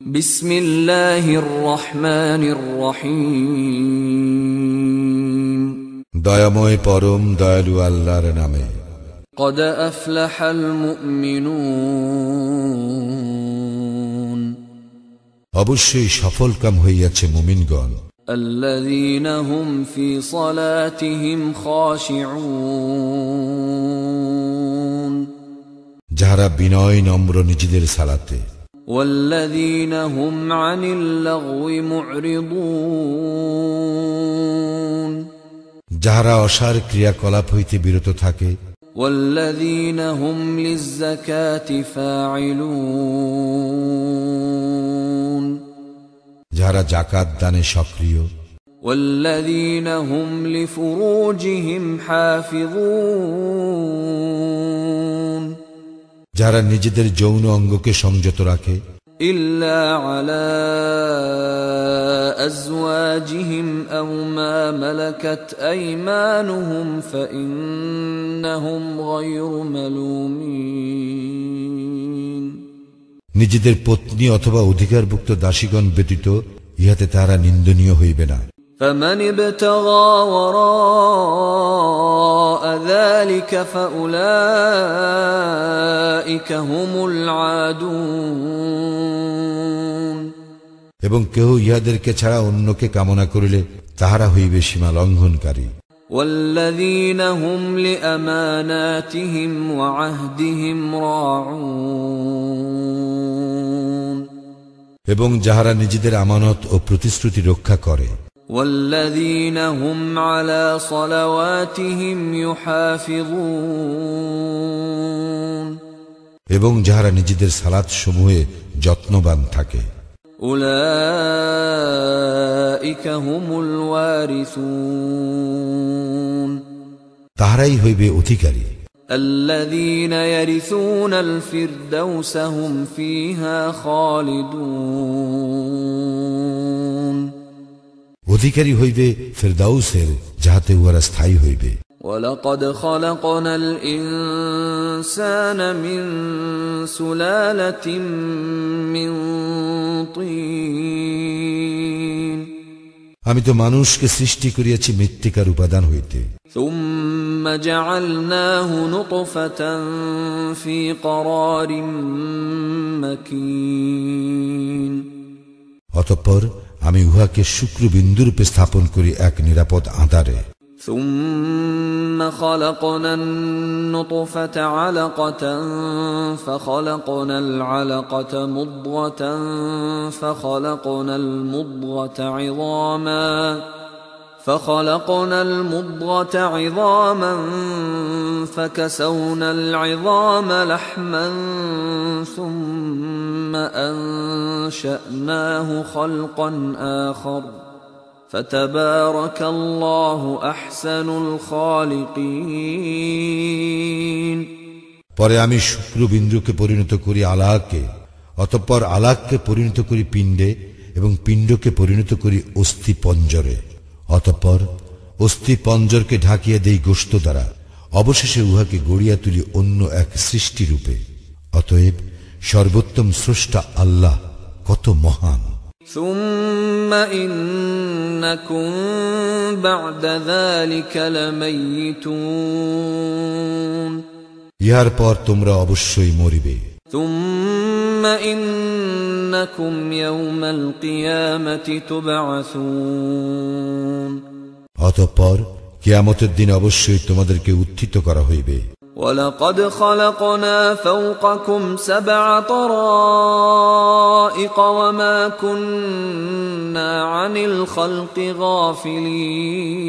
বিসমিল্লাহির রহমানির রহিম। দয়াময় পরম দয়ালু আল্লাহর নামে। قد أفلح المؤمنون অবশ্যই সফলকাম হইয়াছে মুমিনগণ। الذين هم في صلاتهم خاشعون যাহারা বিনয় নম্র নিজেদের সালাতে। والذين هم عن اللغو معرضون যাহারা অসার ক্রিয়াকলাপ হইতে বিরত থাকে। والذين هم للزكاة فاعلون যাহারা যাকাত দানে সক্রিয়। والذين هم لفروجهم حافظون যাহারা নিজেদের যৌন অঙ্গকে সংযত রাখে। إلا على أزواجهم أو ما ملكت أيمانهم فإنهم غير ملومين নিজেদের পত্নী অথবা অধিকারভুক্ত দাসীগণ ব্যতীত ইহাতে তাহারা নিন্দনীয় হইবে না। فمن ابتغى وراء ذلك فأولئك هم العادون এবং কেহ ইহাদেরকে ছাড়া অন্যকে কামনা করিলে তাহারা হইবে সীমা লঙ্ঘনকারী। والذين هم لأماناتهم وعهدهم راعون এবং যাহারা নিজেদের আমানত ও প্রতিশ্রুতি রক্ষা করে। والذين هم على صلواتهم يحافظون এবং যাহারা নিজেদের সালাত সমূহে যত্নবান থাকে। أولئك هم الوارثون তাহারাই হইবে অধিকারী। الذين يرثون الفردوس هم فيها خالدون অধিকারী হইবে ফিরদাউসের, যাহাতে উহারা স্থায়ী হইবে। ولقد خلقنا الإنسان من سلالة من طين আমি তো মানুষকে সৃষ্টি করিয়াছি মৃত্তিকার উপাদান হইতে। ثم جعلناه نطفة في قرار مكين অতঃপর আমি উহাকে শুক্রবিন্দুর রূপে স্থাপন করি এক নিরাপদ আঁধারে। ثم خلقنا النطفة علقة فخلقنا العلقة مضغة فخلقنا المضغة عظاما فكسونا العظام لحما ثم أنشأناه خلقا آخر فتبارك الله أحسن الخالقين পরে আমি শুক্রবিন্দুকে পরিণত করি আলাকে, অতঃপর আলাককে পরিণত করি পিণ্ডে এবং পিণ্ডকে পরিণত করি অস্থি পঞ্জরে, অতঃপর অস্থি পঞ্জরকে ঢাকিয়া দেই গোশত দ্বারা, অবশেষে উহাকে গড়িয়া তুলি অন্য এক সৃষ্টি রূপে। অতএব সর্বোত্তম স্রষ্টা আল্লাহ কত মহান। ثم إنكم بعد ذلك لميتون ইহার পর তোমরা অবশ্যই মরিবে। ثم إنكم يوم القيامة تبعثون অতঃপর কিয়ামতের দিন অবশ্যই তোমাদেরকে উত্থিত করা হইবে। ولقد خلقنا فوقكم 7 طرائق وما كنا عن الخلق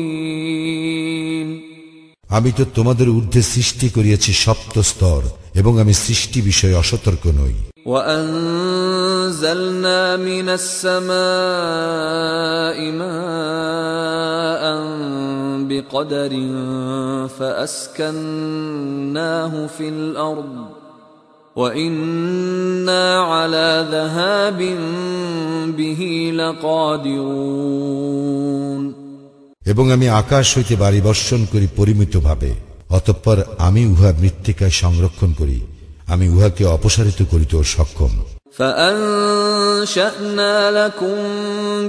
غافلين আমি তো তোমাদের ঊর্ধ্বে সৃষ্টি করিয়াছি সপ্ত স্তর এবং আমি সৃষ্টি বিষয়ে অসতর্ক নই। وأنزلنا من السماء ماء بقدر فأسكناه في الأرض وإنا على ذهاب به لقادرون এবং আমি আকাশ হইতে বাড়ি বর্ষণ করি পরিমিতভাবে, অতঃপর আমি উহা মৃত্তিকায় সংরক্ষণ করি, আমি উহাকে অপসারিত করিতেও সক্ষম। فأنشأنا لكم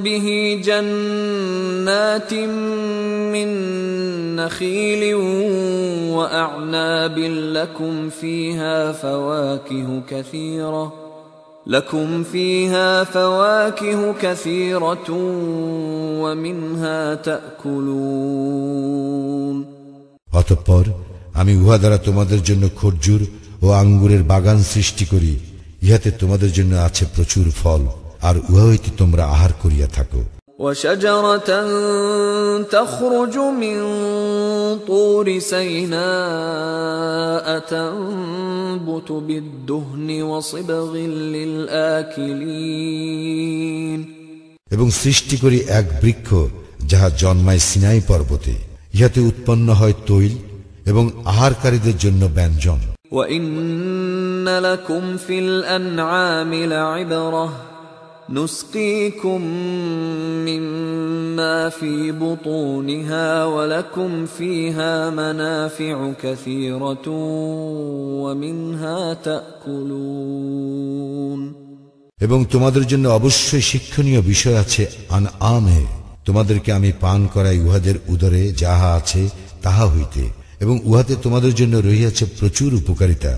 به جنات من نخيل وأعناب لكم فيها فواكه كثيرة ومنها تأكلون অতঃপর আমি উহা দ্বারা তোমাদের জন্য খরজুর ও আঙ্গুরের বাগান সৃষ্টি করি, ইহাতে তোমাদের জন্য আছে প্রচুর ফল, আর উহা হইতে তোমরা আহার করিয়া থাকো। وشجرة تخرج من طور سيناء تنبت بالدهن وصبغ للآكلين এবং সৃষ্টি করি এক বৃক্ষ যাহা জন্মায় সিনাই পর্বতে, ইহাতে উৎপন্ন হয় তৈল এবং আহারকারীদের জন্য ব্যঞ্জন। وَإِنَّ لَكُمْ فِي الْأَنْعَامِ لَعِبْرَةً نُسْقِيكُم مِّمَّا فِي بُطُونِهَا وَلَكُمْ فِيهَا مَنَافِعُ كَثِيرَةٌ وَمِنْهَا تَأْكُلُونَ এবং তোমাদের জন্য অবশ্যই শিক্ষণীয় বিষয় আছে আনআমে। তোমাদেরকে আমি পান করাই উহাদের উদরে যাহা আছে তাহা হইতে, এবং উহাতে তোমাদের জন্য রহিয়াছে প্রচুর উপকারিতা,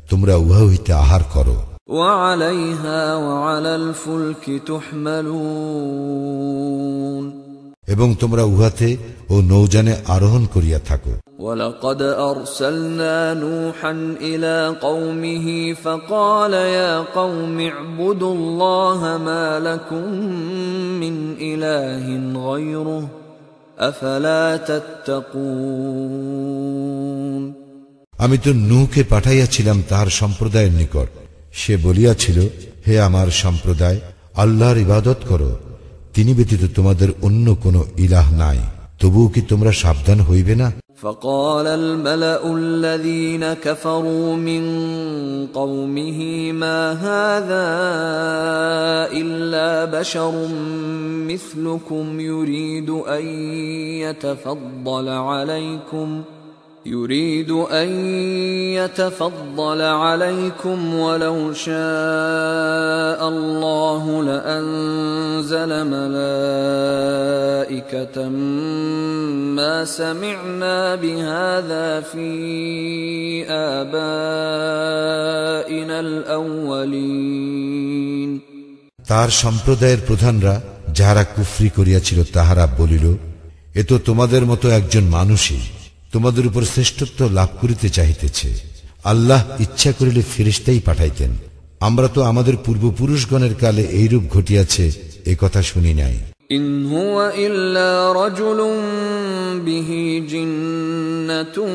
তোমরা উহা হইতে আহার করো। وَعَلَيْهَا وَعَلَى الْفُلْكِ تُحْمَلُونَ এবং তোমরা উহাতে ও নৌযানে আরোহণ করিয়া থাকো। وَلَقَدْ أَرْسَلْنَا نُوحًا إِلَى قَوْمِهِ فَقَالَ يَا قَوْمِ اعْبُدُوا اللَّهَ مَا لَكُمْ مِنْ إِلَٰهٍ غَيْرُهُ أَفَلَا تَتَّقُونَ আমি তো নূহকে পাঠাইয়াছিলাম তাহার সম্প্রদায়ের নিকট, সে বলিয়াছিল, হে আমার সম্প্রদায়, আল্লাহর ইবাদত করো, তিনি ব্যতীত তোমাদের অন্য কোনো ইলাহ নাই, তবুও কি তোমরা সাবধান হইবে না? فقال الملأ الذين كفروا من قومه ما هذا إلا بشر مثلكم يريد أن يتفضل عليكم ولو شاء الله لأنزل ملائكة ما سمعنا بهذا في آبائنا الأولين তার সম্প্রদায়ের প্রধানরা যাহারা কুফরি করিয়াছিল তাহারা বলিল, এ তো তোমাদের মতো একজন মানুষই তোমাদের উপর শ্রেষ্ঠত্ব লাভ করিতে চাহিতেছে। আল্লাহ ইচ্ছা করিলে ফেরেশতাই পাঠাইতেন, আমরা তো আমাদের পূর্বপুরুষগণের কালে এইরূপ ঘটিয়াছে এ কথা শুনি নাই। ইন হুয়া ইল্লা রাজুলুন বিহি জিন্নাতুন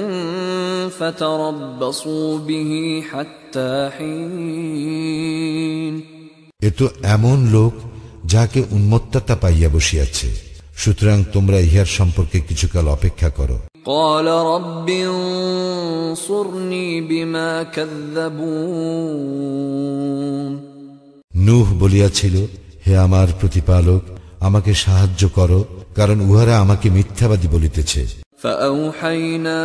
ফাতারাব্বাসু বিহি হাত্তা হিন এ তো এমন লোক যাকে উন্মত্ততা পাইয়া বসিয়াছে, সুতরাং তোমরা ইহার সম্পর্কে কিছুকাল অপেক্ষা করো। قال رب انصرني بما كذبون নূহ বলিয়াছিল, হে আমার প্রতিপালক, আমাকে সাহায্য করো, কারণ উহারা আমাকে মিথ্যাবাদী বলিতেছে। فأوحينا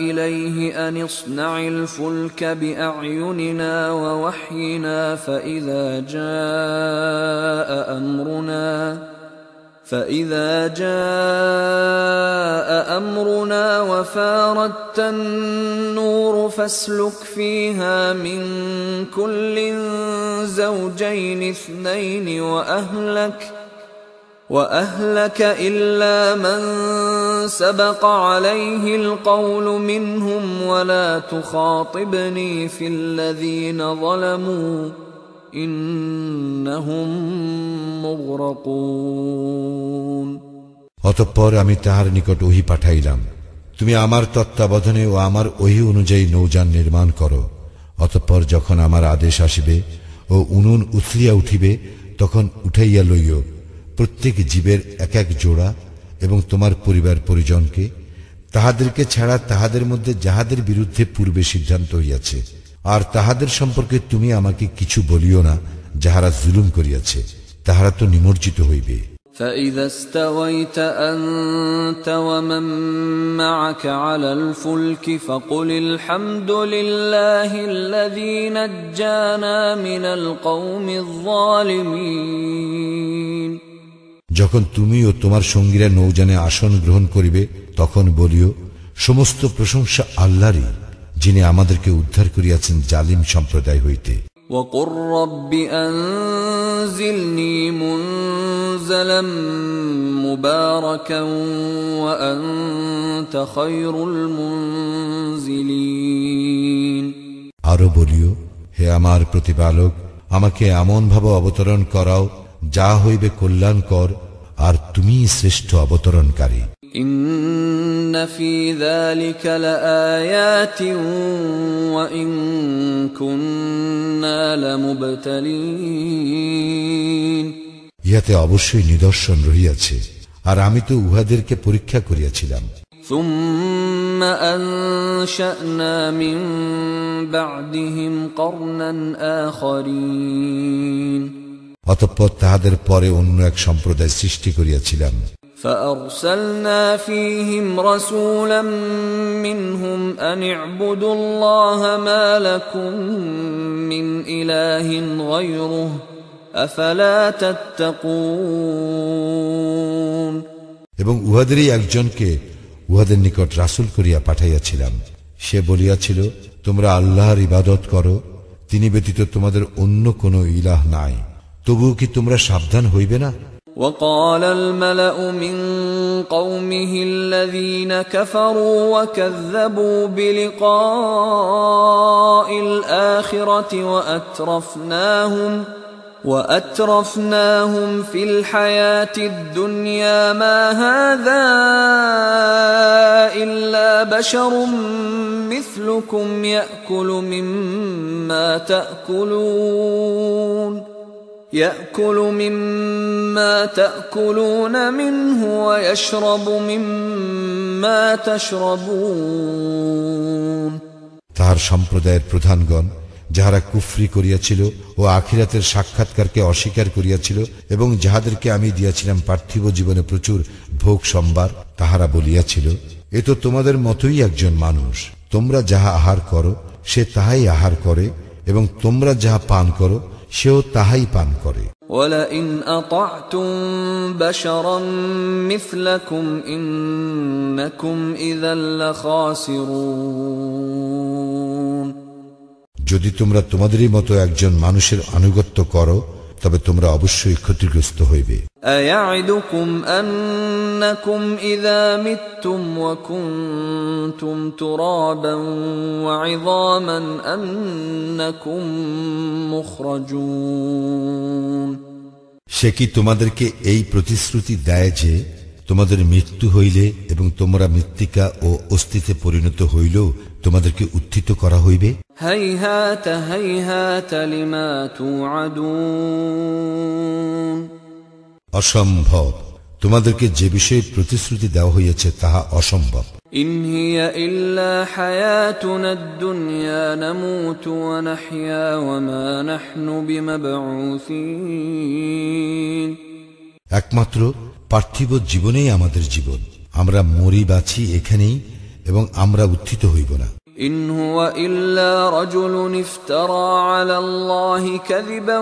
إليه أن اصنع الفلك بأعيننا ووحينا فإذا جاء أمرنا وفاردت النور فاسلك فيها من كل زوجين اثنين وأهلك إلا من سبق عليه القول منهم ولا تخاطبني في الذين ظلموا إنهم مغرقون অতঃপর আমি তাহার নিকট ওহী পাঠাইলাম, তুমি আমার তত্ত্বাবধানে ও আমার ওহী অনুযায়ী নৌযান নির্মাণ করো। অতঃপর যখন আমার আদেশ আসিবে ও উনুন উথলিয়া উঠিবে, তখন উঠাইয়া লইও প্রত্যেক জীবের এক এক জোড়া এবং তোমার পরিবার পরিজনকে, তাহাদেরকে ছাড়া তাহাদের মধ্যে যাহাদের বিরুদ্ধে পূর্বে সিদ্ধান্ত হইয়াছে, আর তাহাদের সম্পর্কে তুমি আমাকে কিছু বলিও না যাহারা জুলুম করিয়াছে, তাহারা তো নিমজ্জিত হইবে। فإذا استويت أنت ومن معك على الفلك فقل الحمد لله الذي نجانا من القوم الظالمين যখন তুমি ও তোমার সঙ্গীরা নৌযানে আসন গ্রহণ করিবে তখন বলিও সমস্ত প্রশংসা আল্লাহরই, যিনি আমাদেরকে উদ্ধার করিয়াছেন জালিম সম্প্রদায় হইতে। وقل رب أنزلني منزلا مباركا وأنت خير المنزلين আরো বলিও, হে আমার প্রতিপালক, আমাকে এমন ভাবে অবতরণ করাও যা হইবে কল্যাণকর, আর তুমি শ্রেষ্ঠ অবতরণকারী। إن في ذلك لآيات وإن كنا لمبتلين ইহাতে অবশ্যই নিদর্শন রহিয়াছে, আর আমি তো উহাদেরকে পরীক্ষা করিয়াছিলাম। ثم أنشأنا من بعدهم قرنا آخرين অতঃপর তাহাদের পরে অন্য এক সম্প্রদায় সৃষ্টি করিয়াছিলাম। فأرسلنا فيهم رسولا منهم أن اعبدوا الله ما لكم من إله غيره أفلا تتقون এবং উহাদেরই একজনকে উহাদের নিকট রাসূল করিয়া পাঠাইয়াছিলাম। সে বলিয়াছিল, তোমরা আল্লাহর ইবাদত করো, তিনি ব্যতীত তোমাদের অন্য কোনো ইলাহ নাই, তবুও কি তোমরা সাবধান হইবে না? وقال الملأ من قومه الذين كفروا وكذبوا بلقاء الآخرة وأترفناهم في الحياة الدنيا ما هذا إلا بشر مثلكم يأكل مما تأكلون منه ويشرب مما تشربون তাহার সম্প্রদায়ের প্রধানগণ, যাহারা কুফরি করিয়াছিল ও আখিরাতের সাক্ষাৎকারকে অস্বীকার করিয়াছিল এবং যাহাদেরকে আমি দিয়াছিলাম পার্থিব জীবনে প্রচুর ভোগ সম্ভার, তাহারা বলিয়াছিল, এ তো তোমাদের মতোই একজন মানুষ। তোমরা যাহা আহার করো সে তাহাই আহার করে, এবং তোমরা যাহা পান করো সেও তাহাই পান করে। وَلَئِنْ أَطَعْتُمْ بَشَرًا مِثْلَكُمْ إِنَّكُمْ إِذًا لَخَاسِرُونَ যদি তোমরা তোমাদেরই মতো একজন মানুষের আনুগত্য করো তবে তোমরা অবশ্যই ক্ষতিগ্রস্ত হইবে। أَيَعِدُكُمْ أَنَّكُمْ إِذَا مِتُّمْ وَكُنْتُمْ تُرَابًا وَعِظَامًا أَنَّكُمْ مُخْرَجُونَ সে কি তোমাদেরকে এই প্রতিশ্রুতি দেয় যে তোমাদের মৃত্যু হইলে এবং তোমরা মৃত্তিকা ও অস্থিতে পরিণত হইলেও তোমাদেরকে উত্থিত করা হইবে? هَيْهَاتَ هَيْهَاتَ لِمَا تُوعَدُونَ অসম্ভব, তোমাদেরকে যে বিষয়ে প্রতিশ্রুতি দেওয়া হইয়াছে তাহা অসম্ভব। إِنْ هِيَ إِلَّا حَيَاتُنَا الدُّنْيَا نَمُوتُ وَنَحْيَا وَمَا نَحْنُ بِمَبْعُوثِينَ একমাত্র পার্থিব জীবনেই আমাদের জীবন, আমরা মরি বাঁচি এখানেই এবং আমরা উত্থিত হইব না। إِنْ هُوَ إِلَّا رَجُلٌ افْتَرَى عَلَى اللَّهِ كَذِبًا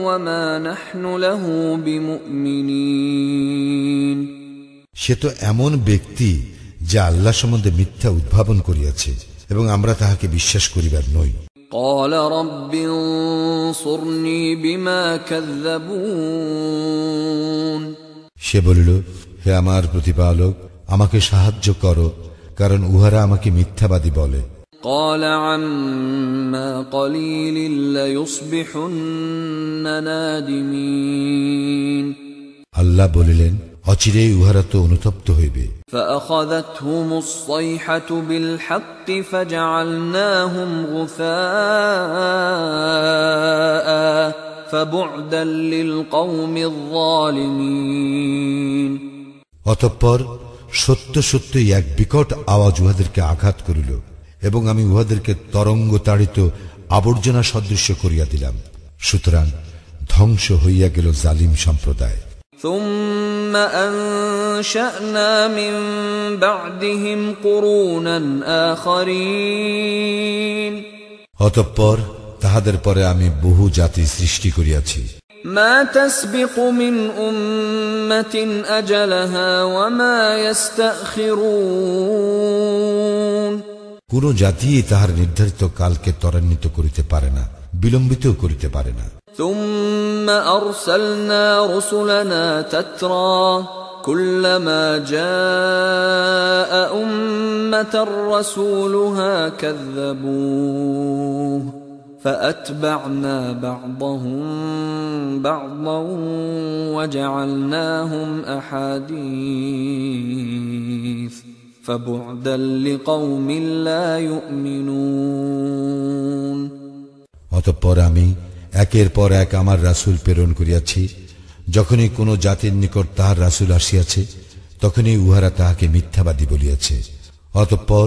وَمَا نَحْنُ لَهُ بِمُؤْمِنِينَ সে তো এমন ব্যক্তি যে আল্লাহ সম্বন্ধে মিথ্যা উদ্ভাবন করিয়াছে এবং আমরা তাহাকে বিশ্বাস করিবার নই। قَالَ رَبِّ انصُرْنِي بِمَا كَذَّبُونَ সে বলিল, হে আমার প্রতিপালক, আমাকে সাহায্য করো, কারণ উহারা আমাকে মিথ্যাবাদী বলে। قَالَ عَمَّا قَلِيلٍ لَيُصْبِحُنَّ نَادِمِينَ আল্লাহ বলিলেন, অচিরেই উহারা তো অনুতপ্ত হইবে। فأخذتهم الصيحة بالحق فجعلناهم غثاء فبعدا للقوم الظالمين অতঃপর সত্য সত্যই এক বিকট আওয়াজ উহাদেরকে আঘাত করিল এবং আমি উহাদেরকে তরঙ্গ তাড়িত আবর্জনা সদৃশ্য করিয়া দিলাম। সুতরাং ধ্বংস হইয়া গেল জালিম সম্প্রদায়। ثم أنشأنا من بعدهم قرونا آخرين অতঃপর তাহাদের পরে আমি বহু জাতি সৃষ্টি করিয়াছি। ما تسبق من أمة أجلها وما يستأخرون কোন জাতি তাহার নির্ধারিত কালকে ত্বরান্বিত করিতে পারে না, বিলম্বিত করিতে পারে না। ثم أرسلنا رسلنا تترى كلما جاء أمة رسولها كذبوه فأتبعنا بعضهم بعضا وجعلناهم أحاديث فبعدا لقوم لا يؤمنون অতঃপর আমি একের পর এক আমার রাসূল প্রেরণ করিয়াছি। যখনই কোন জাতির নিকট তাহার রাসূল আসিয়াছে, তখনই উহারা তাহাকে মিথ্যাবাদী বলিয়াছে। অতঃপর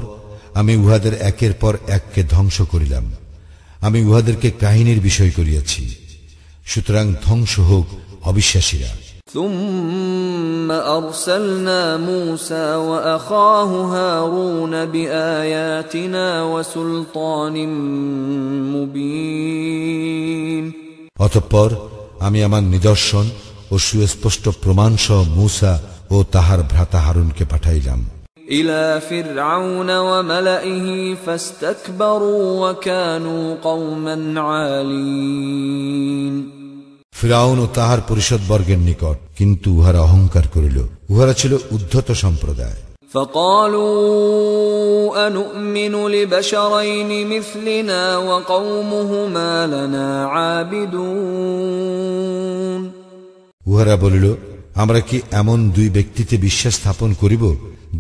আমি উহাদের একের পর এককে ধ্বংস করিলাম। আমি উহাদেরকে কাহিনীর বিষয় করিয়াছি। সুতরাং ধ্বংস হোক অবিশ্বাসীরা। ثم أرسلنا موسى وأخاه هارون بآياتنا وسلطان مبين অতঃপর আমি আমার নিদর্শন ও সুস্পষ্ট প্রমাণসহ মূসা ও তাহার ভ্রাতা হারুনকে পাঠাইলাম إلى فرعون وملئه فاستكبروا وكانوا قوما عالين ফিরাউন ও তাহার পরিষদবর্গের নিকট, কিন্তু উহারা অহংকার করিল। উহারা ছিল উদ্ধত সম্প্রদায়। فقالوا أنؤمن لبشرين مثلنا وقومهما لنا عابدون উহারা বলিল, আমরা কি এমন দুই ব্যক্তিতে বিশ্বাস স্থাপন করিব,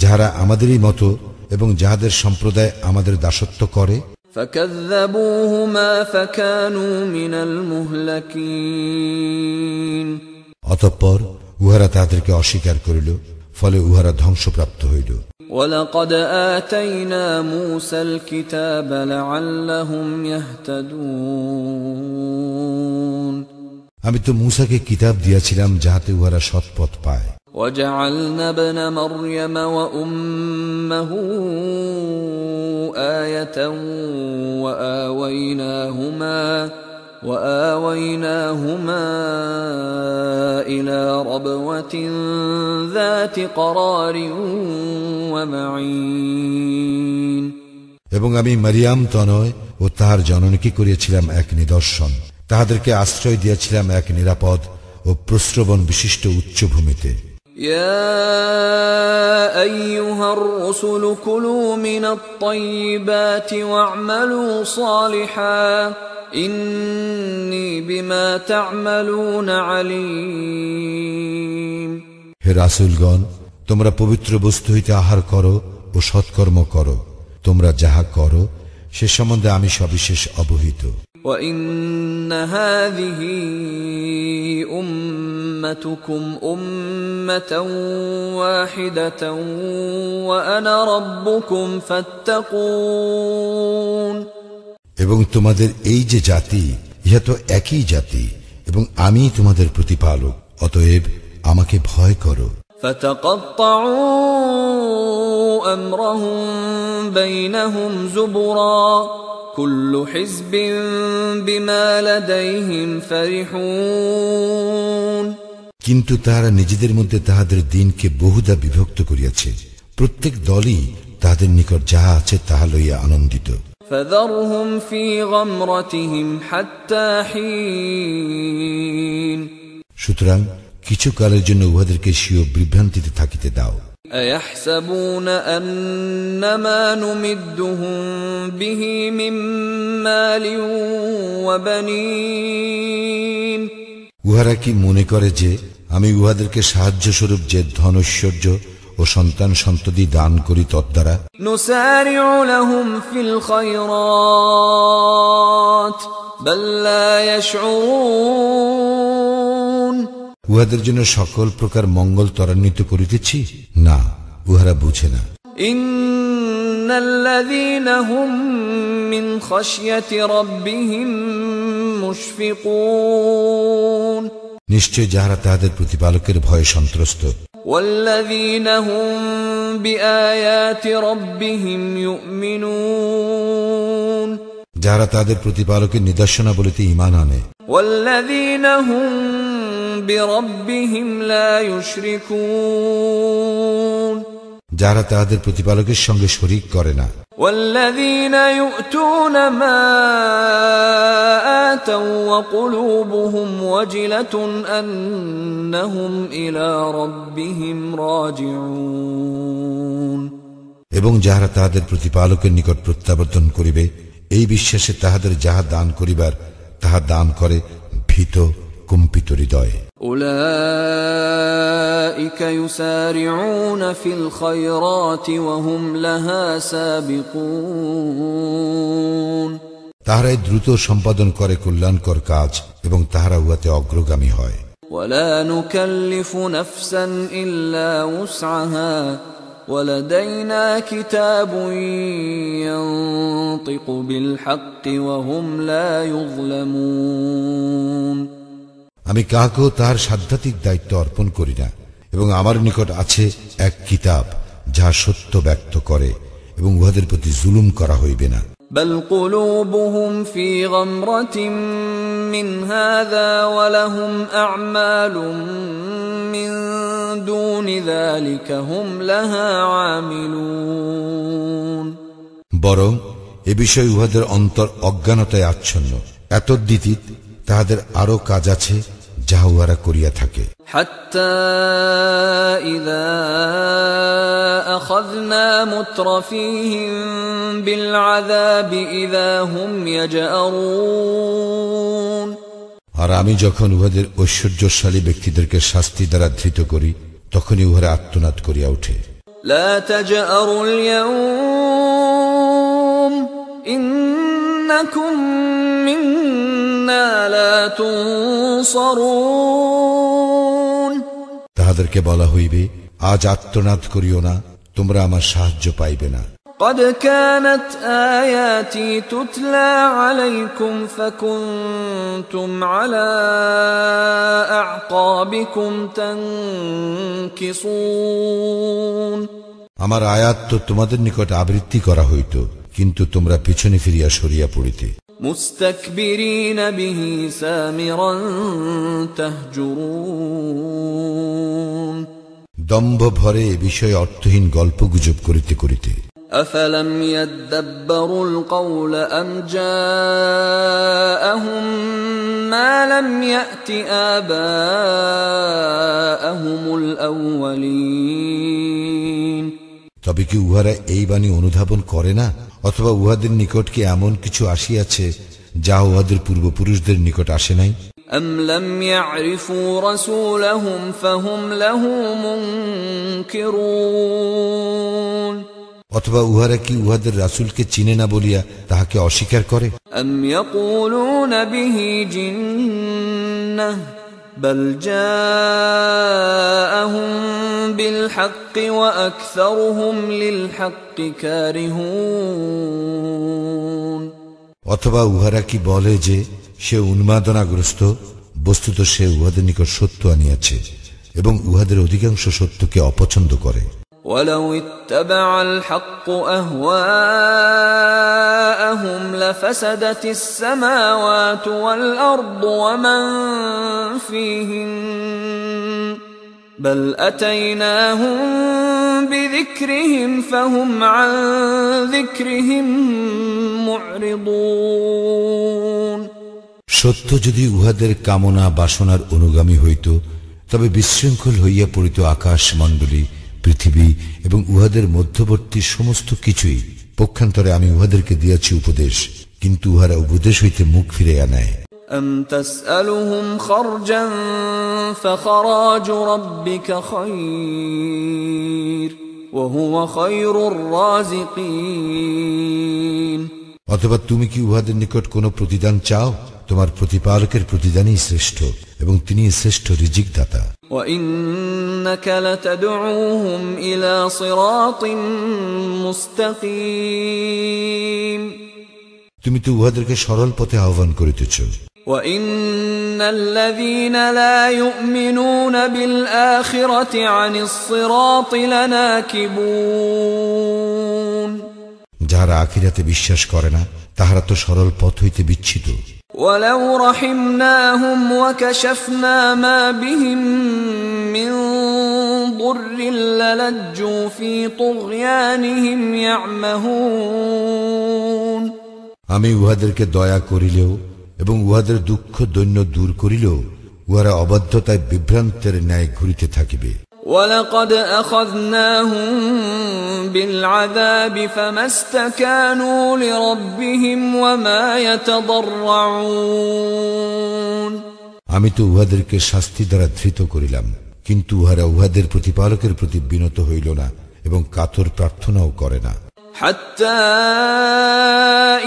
যাহারা আমাদেরই মতো এবং যাহাদের সম্প্রদায় আমাদের দাসত্ব করে? فكذبوهما فكانوا من المهلكين অতঃপর উহারা তাহাদেরকে অস্বীকার করিল, ফলে উহারা ধ্বংসপ্রাপ্ত হইল। ولقد آتينا موسى الكتاب لعلهم يهتدون আমি তো মূসাকে কিতাব দিয়াছিলাম, যাহাতে উহারা সৎপথ পায়। وجعلنا ابن مريم وأمه آية وآويناهما إلى ربوة ذات قرار ومعين এবং আমি মারিয়াম তনয় ও তাহার জননীকে করিয়াছিলাম এক নিদর্শন। তাহাদেরকে আশ্রয় দিয়াছিলাম এক নিরাপদ ও প্রস্রবণ বিশিষ্ট উচ্চভূমিতে। يا أيها الرسل كلوا من الطيبات واعملوا صالحا إني بما تعملون عليم হে রাসূলগণ, তোমরা পবিত্র বস্তু হইতে আহার করো ও সৎকর্ম করো। তোমরা যাহা করো সে সম্বন্ধে আমি সবিশেষ অবহিত। وإن هذه أمتكم أمة واحدة وأنا ربكم فاتقون এবং তোমাদের এই যে জাতি, ইহা তো একই জাতি এবং আমি তোমাদের প্রতিপালক, অতএব আমাকে ভয় করো। فتقطعوا أمرهم بينهم زبرا كل حزب بما لديهم فرحون কিন্তু তাহারা নিজেদের মধ্যে তাহাদের দিনকে বহুদা বিভক্ত করিয়াছে। প্রত্যেক দলই তাহাদের নিকট যাহা আছে তাহা লইয়া আনন্দিত। فذرهم في غمرتهم حتى حين সুতরাং কিছু কালের জন্য উহাদেরকে স্বীয় বিভ্রান্তিতে থাকিতে দাও। أيحسبون أنما نمدهم به من مال وبنين উহারা কি মনে করে যে আমি উহাদেরকে সাহায্য স্বরূপ যে ধন ঐশ্বর্য ও সন্তান সন্ততি দান করি তদ্বারা نسارع لهم في الخيرات بل لا يشعرون উহাদের জন্য সকল প্রকার মঙ্গল ত্বরান্বিত করিতেছি? না, উহারা বুঝে না। إن الذين هم من خشية ربهم مشفقون নিশ্চয় যাহারা তাহাদের প্রতিপালকের ভয়ে সন্ত্রস্ত, والذين هم بآيات ربهم يؤمنون, যাহারা তাদের প্রতিপালকের নিদর্শনাবলীতে ঈমান আনে, والذين هم بربهم لا يشركون, যাহারা তাদের প্রতিপালকের সঙ্গে শরীক করে না, والذين يؤتون ما آتوا وقلوبهم وجلة أنهم إلى ربهم راجعون, এবং যাহারা তাহাদের প্রতিপালকের নিকট প্রত্যাবর্তন করিবে এই বিশ্বাসে তাহাদের যাহা দান করিবার তাহা দান করে ভীত কম্পিত হৃদয়ে। أولئك يسارعون في الخيرات وهم لها سابقون, তাহারাই দ্রুত সম্পাদন করে কল্যাণকর কাজ এবং তাহারা উহাতে অগ্রগামী হয়। ولا نكلف نفسا إلا وسعها ولدينا كتاب ينطق بالحق وهم لا يظلمون, আমি কাহাকেও তাহার সাধ্যাত্মিক দায়িত্ব অর্পণ করি না এবং আমার নিকট আছে এক কিতাব যাহা সত্য ব্যক্ত করে এবং উহাদের প্রতি জুলুম করা হইবে না। بل قلوبهم في غمرة من هذا ولهم أعمال من دون ذلك هم لها عاملون, বরং এ বিষয়ে উহাদের অন্তর অজ্ঞানতায় আচ্ছন্ন, এতদ্ব্যতীত তাহাদের আরো কাজ আছে যাহা উহারা করিয়া থাকে। حتى إذا أخذنا مترفيهم بالعذاب إذا هم يجأرون, আর আমি যখন উহাদের ঐশ্বর্যশালী ব্যক্তিদেরকে শাস্তি দ্বারা ধৃত করি তখনই উহারা আত্মনাদ করিয়া ওঠে। لا تجأروا اليوم إنكم منا لا تنصرون, তাহাদেরকে বলা হইবে, আজ আত্মনাদ করিও না, তোমরা আমার সাহায্য পাইবে না। قد كانت آياتي تتلى عليكم فكنتم على أعقابكم تنكصون, আমার আয়াত তো তোমাদের নিকট আবৃত্তি করা হইত, কিন্তু তোমরা পিছনে ফিরিয়া সরিয়া পড়িতে। مستكبرين به سامرا تهجرون, দম্ভ ভরে এ বিষয়ে অর্থহীন গল্পগুজব করিতে করিতে। أفلم يدبروا القول أم جاءهم ما لم يأت آباءهم الأولين, তবে কি উহারা এই বাণী অনুধাবন করে না, অথবা উহাদের নিকট কি এমন কিছু আসিয়াছে যা উহাদের পূর্বপুরুষদের নিকট আসে নাই? أم لم يعرفوا رسولهم فهم له منكرون, অথবা উহারা কি উহাদের রাসূলকে চিনে না বলিয়া তাহাকে অস্বীকার করে? أم يقولون به جنة بل جاءهم بالحق وأكثرهم للحق كارهون, অথবা উহারা কি বলে যে সে উন্মাদনাগ্রস্ত, বস্তুত সে উহাদের নিকট সত্য আনিয়াছে এবং উহাদের অধিকাংশ সত্যকে অপছন্দ করে। ولو اتبع الحق أهواءهم لفسدت السماوات والأرض ومن فيهن بل أتيناهم بذكرهم فهم عن ذكرهم معرضون, সত্য যদি উহাদের কামনা বাসনার অনুগামী হইত তবে বিশৃঙ্খল হইয়া পড়িত আকাশ মণ্ডলী, পৃথিবী এবং উহাদের মধ্যবর্তী সমস্ত কিছুই। পক্ষান্তরে আমি উহাদেরকে দিয়াছি উপদেশ, কিন্তু উহারা উপদেশ হইতে মুখ ফিরাইয়া নেয়। أم تسألهم خرجا فخراج ربك خير وهو خير الرازقين, অথবা তুমি কি উহাদের নিকট কোনো প্রতিদান চাও? তোমার প্রতিপালকের প্রতিদানই শ্রেষ্ঠ এবং তিনি শ্রেষ্ঠ রিজিক দাতা। وإنك لتدعوهم إلى صراط مستقيم, তুমি তো উহাদেরকে সরল পথে আহ্বান করিতেছ। وَإِنَّ الَّذِينَ لَا يُؤْمِنُونَ بِالْآخِرَةِ عَنِ الصِّرَاطِ لَنَاكِبُونَ যারা আখিরাতে বিশ্বাস করে না তাহারা তো সরল পথ হইতে বিচ্ছিত। وَلَوْ رَحِمْنَاهُمْ وَكَشَفْنَا مَا بِهِمْ مِنْ ضُرٍّ لَلَجُّوا فِي طُغْيَانِهِمْ يَعْمَهُونَ আমি উহাদেরকে দয়া করিলেও এবং উহাদের দুঃখ দৈন্য দূর করিলেও উহারা অবাধ্যতায় বিভ্রান্তের ন্যায় ঘুরিতে থাকিবে। وَلَقَدْ أَخَذْنَاهُمْ بِالْعَذَابِ فَمَا اسْتَكَانُوا لِرَبِّهِمْ وَمَا يَتَضَرَّعُونَ আমি তো উহাদেরকে শাস্তি দ্বারা ধৃত করিলাম, কিন্তু উহারা উহাদের প্রতিপালকের প্রতি বিনত হইল না এবং কাতর প্রার্থনাও করে না। حتى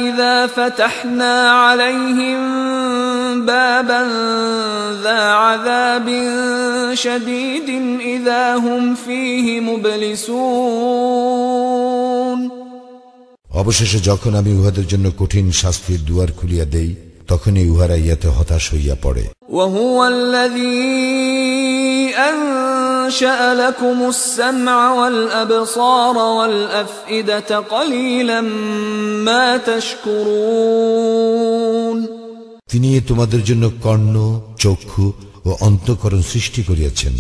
إذا فتحنا عليهم بابا ذا عذاب شديد إذا هم فيه مبلسون অবশেষে যখন আমি উহাদের জন্য কঠিন শাস্তির দুয়ার খুলিয়া দেই তখনই উহারা ইহাতে হতাশ হইয়া পড়ে। وهو الذي أنشأ لكم السمع والأبصار والأفئدة قليلا ما تشكرون তিনি তোমাদের জন্য কর্ণ, চক্ষু ও অন্তঃকরণ সৃষ্টি করিয়াছেন,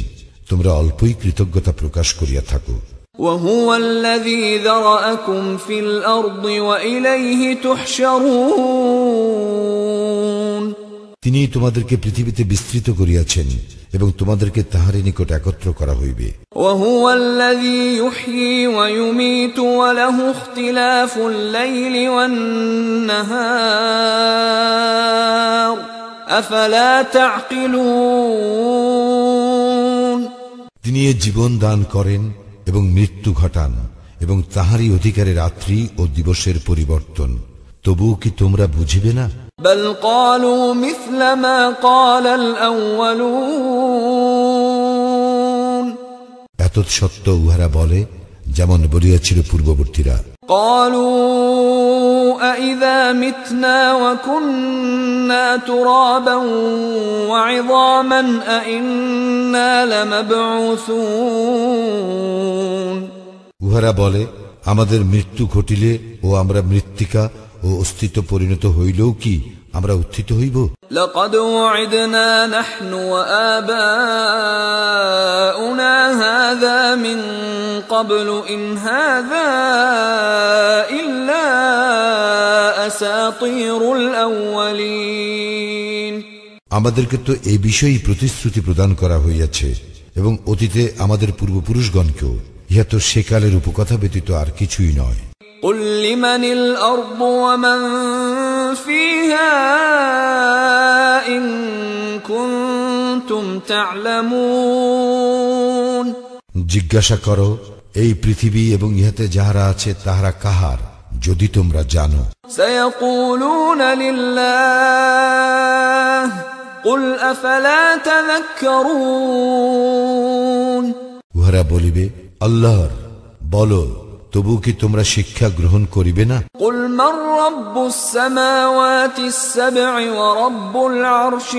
তোমরা অল্পই কৃতজ্ঞতা প্রকাশ করিয়া থাকো। وهو الذي ذرأكم في الأرض وإليه تحشرون তিনি তোমাদেরকে পৃথিবীতে বিস্তৃত করিয়াছেন এবং তোমাদেরকে তাহারই নিকট একত্র করা হইবে। وهو الذي يحيي ويميت وله اختلاف الليل والنهار أفلا تعقلون তিনি জীবন দান করেন এবং মৃত্যু ঘটান এবং তাহারই অধিকারে রাত্রি ও দিবসের পরিবর্তন, তবুও কি তোমরা বুঝিবে না? بل قالوا مثل ما قال الأولون এতৎসত্ত্ব উহারা বলে যেমন বলিয়াছিল পূর্ববর্তীরা। قالوا أإذا متنا وكنا ترابا وعظاما أإنا لمبعوثون উহারা বলে আমাদের মৃত্যু ঘটিলে ও আমরা মৃত্তিকা ও অস্তিত্ব পরিণত হইলেও কি আমরা উত্থিত হইব? لقد وعدنا نحن وآباؤنا هذا من قبل إن هذا إلا أساطير الأولين আমাদেরকে তো এই বিষয়েই প্রতিশ্রুতি প্রদান করা হইয়াছে এবং অতীতে আমাদের পূর্বপুরুষগণকেও, ইহা তো সেকালের উপকথা ব্যতীত আর কিছুই নয়। قل لمن الأرض ومن فيها إن كنتم تعلمون জিজ্ঞাসা করো এই পৃথিবী এবং ইহাতে যাহারা আছে তাহারা কাহার, যদি তোমরা জানো। سيقولون لله قل أفلا تذكرون উহারা বলিবে আল্লাহর, বলো তবু কি তোমরা শিক্ষা গ্রহণ করিবে না? قل من رب السماوات السبع ورب العرش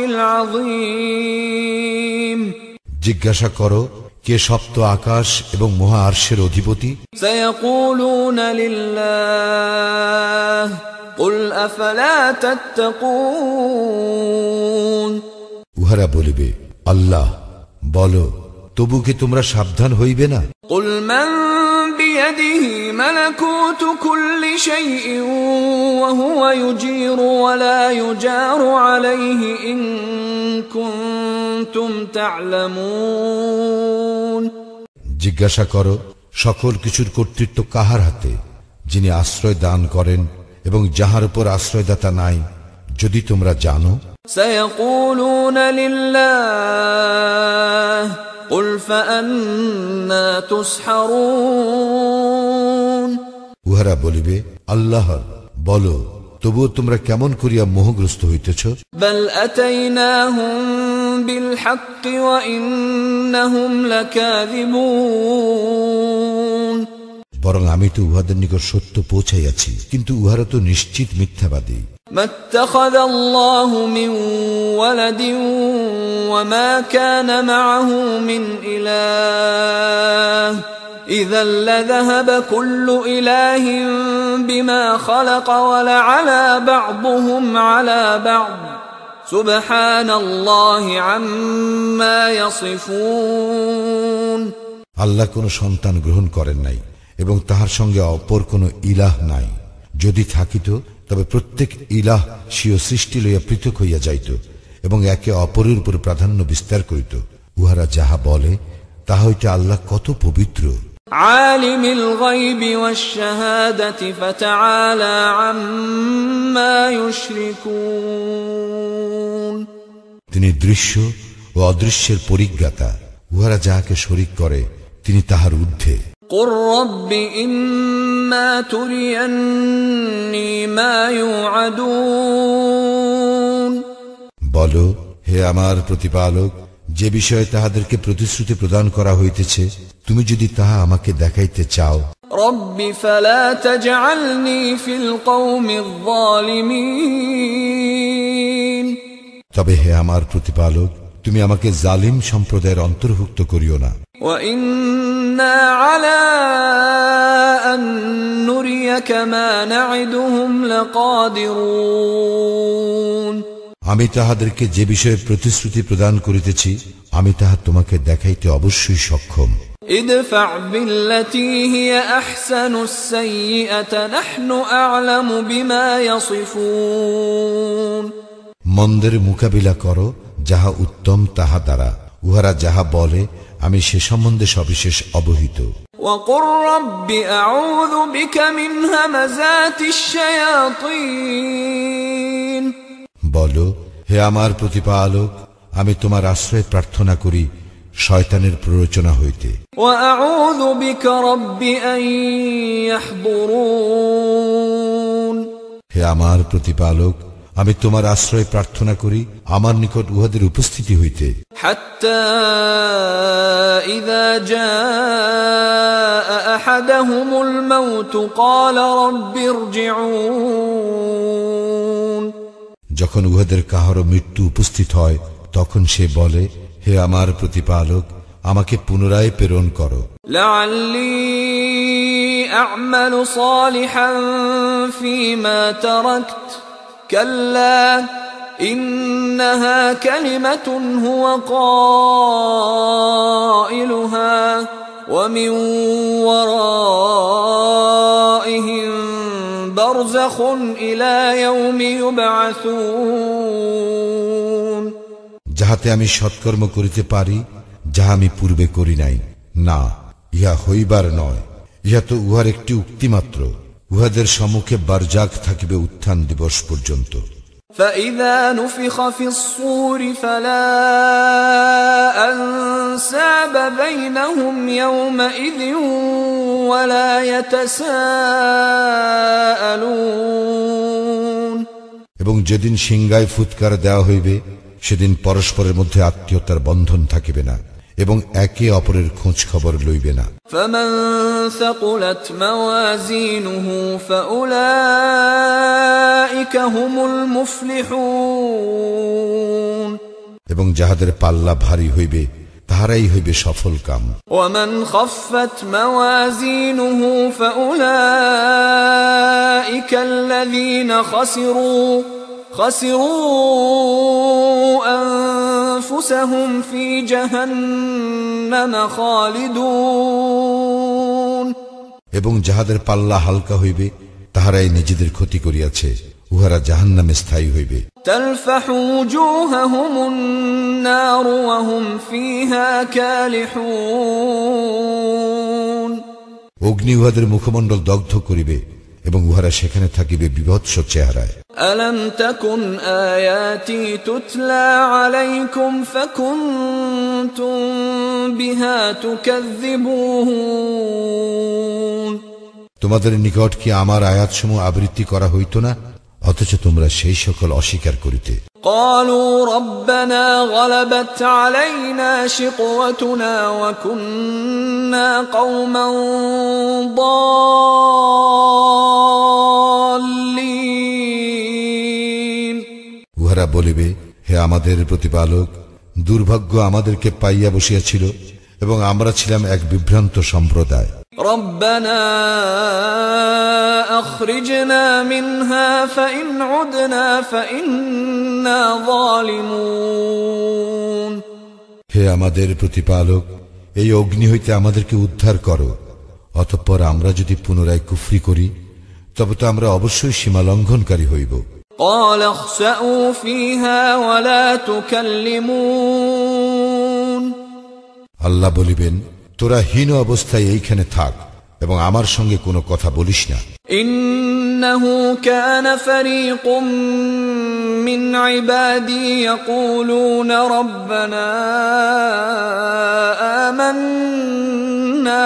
العظيم জিজ্ঞাসা করো কে সপ্ত আকাশ এবং মহা আরশের অধিপতি? سيقولون لله قل أفلا تتقون উহারা বলিবে আল্লাহ, বলো তবু কি তোমরা সাবধান হইবে না? قل من بيده ملكوت كل شيء وهو يجير ولا يجار عليه إن كنتم تعلمون জিজ্ঞাসা করো সকল কিছুর কর্তৃত্ব কাহার হাতে, যিনি আশ্রয় দান করেন এবং যাহার উপর আশ্রয়দাতা নাই, যদি তোমরা জানো। سيقولون لله قل فأنا تسحرون উহারা বলিবে আল্লাহর, বলো তবুও তোমরা কেমন করিয়া মোহগ্রস্ত হইতেছ? بل أتيناهم بالحق وإنهم لكاذبون বরং আমি তো উহাদের নিকট সত্য পৌঁছাইয়াছি, কিন্তু উহারা তো নিশ্চিত মিথ্যাবাদী। ما اتخذ الله من ولد وما كان معه من إله إذا لذهب كل إله بما خلق ولعلى بعضهم على بعض سبحان الله عما يصفون আল্লাহ কোনো সন্তান গ্রহণ করেন নাই এবং তাহার সঙ্গে অপর কোনো ইলাহ নাই। যদি থাকিত তবে প্রত্যেক ইলাহ স্বীয় সৃষ্টি লইয়া পৃথক হইয়া যাইত এবং একে অপরের উপর প্রাধান্য বিস্তার করিত। উহারা যাহা বলে তাহা হইতে আল্লাহ কত পবিত্র। আলিমুল গায়বি ওয়াশ শাহাদাতি ফাতাআলা আম্মা ইউশরিকুন, তিনি দৃশ্য ও অদৃশ্যের পরিজ্ঞাতা। উহারা যাহাকে শরীক করে তিনি তাহার ঊর্ধ্বে। قل رب إما تريني ما يوعدون, বলো, হে আমার প্রতিপালক, যে বিষয়ে তাহাদেরকে প্রতিশ্রুতি প্রদান করা হইতেছে তুমি যদি তাহা আমাকে দেখাইতে চাও। رب فلا تجعلني في القوم الظالمين, তবে হে আমার প্রতিপালক, তুমি আমাকে জালিম সম্প্রদায়ের অন্তর্ভুক্ত করিও না। وإنا على أن نريك ما نعدهم لقادرون, আমি তাহাদেরকে যে বিষয়ে প্রতিশ্রুতি প্রদান করিতেছি আমি তাহা তোমাকে দেখাইতে অবশ্যই সক্ষম। ادفع بالتي هي أحسن السيئة نحن أعلم بما يصفون, মন্দের মোকাবিলা করো যাহা উত্তম তাহা দ্বারা। উহারা যাহা বলে আমি সে সম্বন্ধে সবিশেষ অবহিত। وقل رب أعوذ بك من همزات الشياطين, বলো, হে আমার প্রতিপালক, আমি তোমার আশ্রয় প্রার্থনা করি শয়তানের প্ররোচনা হইতে। وأعوذ بك رب أن يحضرون, হে আমার প্রতিপালক, আমি তোমার আশ্রয় প্রার্থনা করি আমার নিকট উহাদের উপস্থিতি হইতে। حتى إذا جاء أحدهم الموت قال رب ارجعون, যখন উহাদের কাহারও মৃত্যু উপস্থিত হয় তখন সে বলে, হে আমার প্রতিপালক, আমাকে পুনরায় প্রেরণ করো। لعلي أعمل صالحا فيما تركت كلا إنها كلمة هو قائلها ومن ورائهم برزخ إلى يوم يبعثون, যাহাতে আমি সৎকর্ম করিতে পারি যাহা আমি পূর্বে করি নাই। না, ইহা হইবার নয়, ইহা তো উহার একটি উক্তি মাত্র। উহাদের সম্মুখে বারজাক থাকিবে উত্থান দিবস পর্যন্ত। فإذا نفخ في الصور فلا أنساب بينهم يومئذ ولا يتساءلون, এবং যেদিন সিংগায় ফুৎকার দেওয়া হইবে সেদিন পরস্পরের মধ্যে আত্মীয়তার বন্ধন থাকিবে না এবং একে অপরের খোঁজ খবর লইবে না। فمن ثقلت موازينه فأولئك هم المفلحون, এবং যাহাদের পাল্লা ভারী হইবে তাহারাই হইবে সফল কাম। ومن خفت موازينه فأولئك الذين خسروا أنفسهم في جهنم خالدون, এবং যাহাদের পাল্লা হালকা হইবে তাহারাই নিজেদের ক্ষতি করিয়াছে, উহারা জাহান্নামে স্থায়ী হইবে। تلفح وجوههم النار وهم فيها كالحون, অগ্নি উহাদের মুখমণ্ডল দগ্ধ করিবে এবং উহারা সেখানে থাকিবে বিভৎস চেহারায়। ألم تكن آياتي تتلى عليكم فكنتم بها تكذبون, তোমাদের নিকট কি আমার আয়াতসমূহ আবৃত্তি করা হইত না, অথচ তোমরা সেই সকল অস্বীকার করিতে। قالوا ربنا غلبت علينا شقوتنا وكنا قوما ضالين, উহারা বলিবে, হে আমাদের প্রতিপালক, দুর্ভাগ্য আমাদেরকে পাইয়া বসিয়াছিল এবং আমরা ছিলাম এক বিভ্রান্ত সম্প্রদায়। ربنا أخرجنا منها فإن عدنا فإنا ظالمون হে আমাদের প্রতিপালক, এই অগ্নি হইতে আমাদেরকে উদ্ধার করো, অতঃপর আমরা যদি পুনরায় কুফরি করি তবে তো আমরা অবশ্যই সীমা লঙ্ঘনকারী হইব। قال اخسأوا فيها ولا تكلمون আল্লাহ বলিবেন, তোরা হীন অবস্থায় এইখানে থাক এবং আমার সঙ্গে কোনো কথা বলিস না। إنه كان فريق من عبادي يقولون ربنا آمنا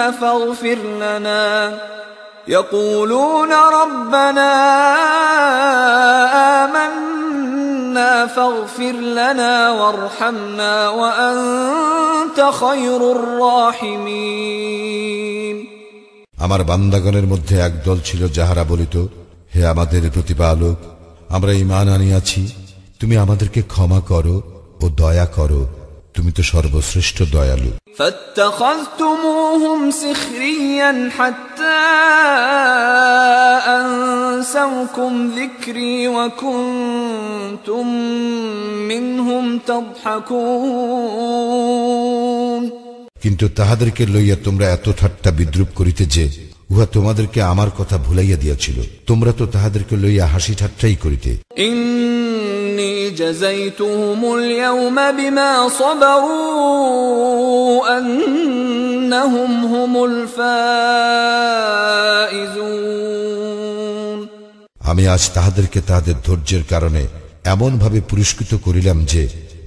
فاغفر لنا وارحمنا وأنت خير الراحمين আমার বান্দাগণের মধ্যে একদল ছিল যাহারা বলিত, হে আমাদের প্রতিপালক, আমরা ঈমান আনিয়াছি, তুমি আমাদেরকে ক্ষমা করো ও দয়া করো, তুমি তো সর্বশ্রেষ্ঠ দয়ালু। فاتخذتموهم سخريا حتى أنسوكم ذكري وكنتم منهم تضحكون কিন্তু তাহাদেরকে লইয়া তোমরা এত ঠাট্টা বিদ্রুপ করিতে যে উহা তোমাদেরকে আমার কথা ভুলাইয়া দিয়াছিল, তোমরা তো তাহাদেরকে লইয়া হাসি ঠাট্টাই করিতে। إني جزيتهم اليوم بما صبروا أنهم هم الفائزون আমি আজ তাহাদেরকে তাহাদের ধৈর্যের কারণে এমন ভাবে পুরস্কৃত করিলাম যে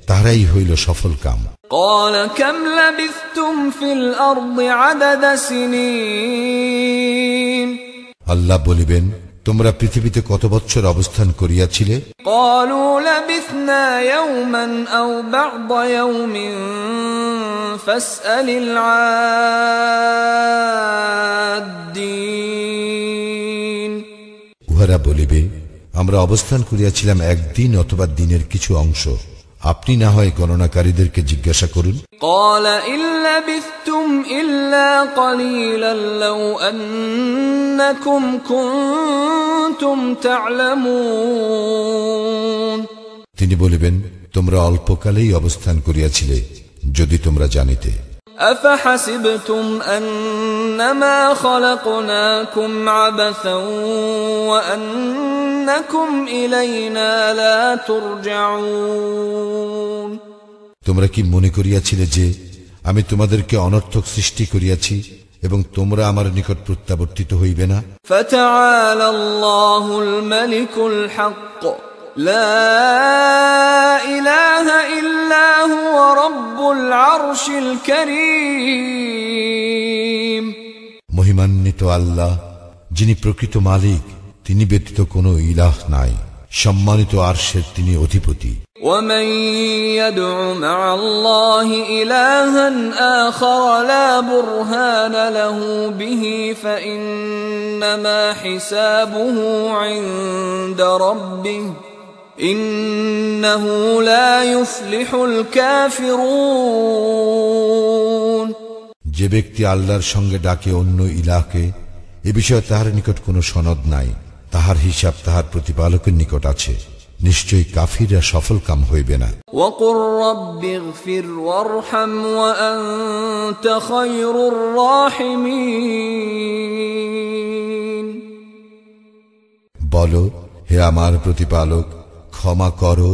তাহারাই হইল সফল কাম। قال كم لبثتم في الأرض عدد سنين আল্লাহ বলিবেন, তোমরা পৃথিবীতে কত বৎসর অবস্থান করিয়াছিলে? قالوا لبثنا يوما أو بعض يوم فاسأل العادين উহারা বলিবে, আমরা অবস্থান করিয়াছিলাম একদিন অথবা দিনের কিছু অংশ, আপনি না হয় গণনাকারীদেরকে জিজ্ঞাসা করুন। قال إن لبثتم إلا قليلا لو أنكم كنتم تعلمون তিনি বলিবেন, তোমরা অল্পকালেই অবস্থান করিয়াছিলে যদি তোমরা জানিতে। أفحسبتم أنما خلقناكم عبثا وأنكم إلينا لا ترجعون তোমরা কি মনে করিয়াছিলে যে আমি তোমাদেরকে অনর্থক সৃষ্টি করিয়াছি এবং তোমরা আমার নিকট প্রত্যাবর্তিত হইবে না? فتعالى الله الملك الحق لا إله إلا هو رب العرش الكريم মহিমান্বিত আল্লাহ, যিনি প্রকৃত মালিক, তিনি ব্যতীত কোনো ইলাহ নাই, সম্মানিত আরশের তিনি অধিপতি। ومن يدع مع الله إلها آخر لا برهان له به فإنما حسابه عند ربه إنه لا يفلح الكافرون যে ব্যক্তি আল্লাহর সঙ্গে ডাকে অন্য ইলাহকে, এ বিষয়ে তাহার নিকট কোনো সনদ নাই, তাহার হিসাব তাহার প্রতিপালকের নিকট আছে, নিশ্চয়ই কাফিররা সফল কাম হইবে না। وقل رب اغفر وارحم وأنت خير الراحمين বলো, হে আমার প্রতিপালক, ক্ষমা করো